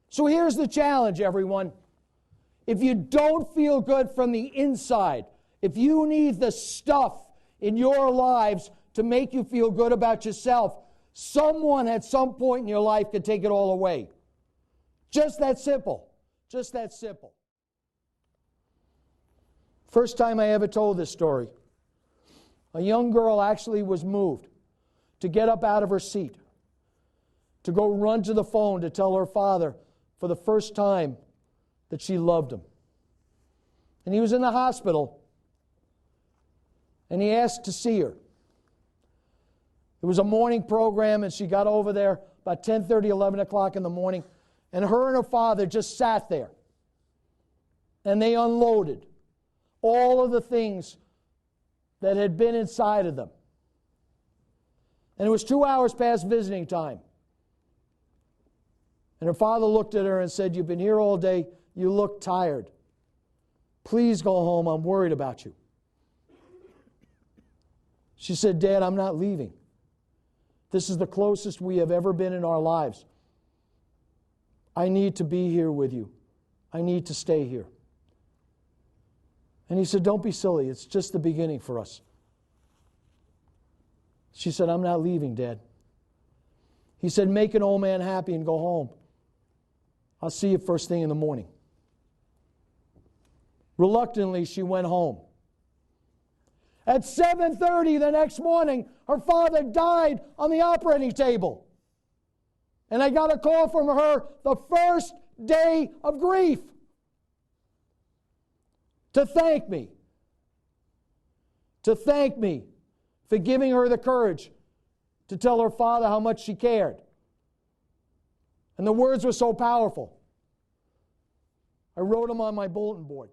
So here's the challenge, everyone. If you don't feel good from the inside, if you need the stuff in your lives to make you feel good about yourself, someone at some point in your life can take it all away. Just that simple. Just that simple. First time I ever told this story, a young girl actually was moved to get up out of her seat, to go run to the phone to tell her father for the first time that she loved him. And he was in the hospital, and he asked to see her. It was a morning program, and she got over there about 10:30, 11 o'clock in the morning, and her and her father just sat there, and they unloaded all of the things that had been inside of them. And it was 2 hours past visiting time. And her father looked at her and said, "You've been here all day. You look tired. Please go home. I'm worried about you." She said, "Dad, I'm not leaving. This is the closest we have ever been in our lives. I need to be here with you. I need to stay here." And he said, "Don't be silly. It's just the beginning for us." She said, "I'm not leaving, Dad." He said, "Make an old man happy and go home. I'll see you first thing in the morning." Reluctantly, she went home. At 7:30 the next morning, her father died on the operating table. And I got a call from her the first day of grief to thank me. To thank me for giving her the courage to tell her father how much she cared. And the words were so powerful. I wrote them on my bulletin board.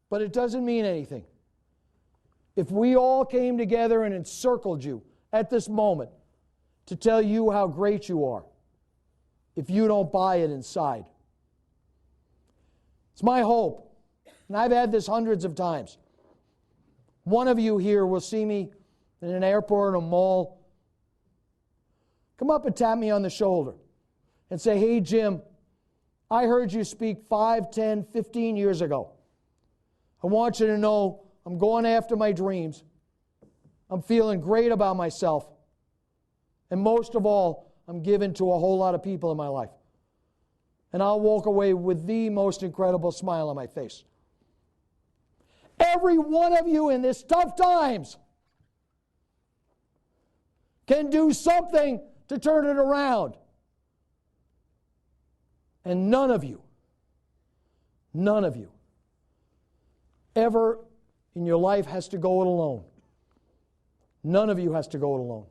But it doesn't mean anything if we all came together and encircled you at this moment to tell you how great you are, if you don't buy it inside. It's my hope, and I've had this hundreds of times. One of you here will see me in an airport or a mall. Come up and tap me on the shoulder and say, "Hey, Jim, I heard you speak 5, 10, 15 years ago. I want you to know I'm going after my dreams. I'm feeling great about myself. And most of all, I'm given to a whole lot of people in my life. And I'll walk away with the most incredible smile on my face." Every one of you in this tough times can do something to turn it around. And none of you ever in your life has to go it alone. None of you has to go it alone.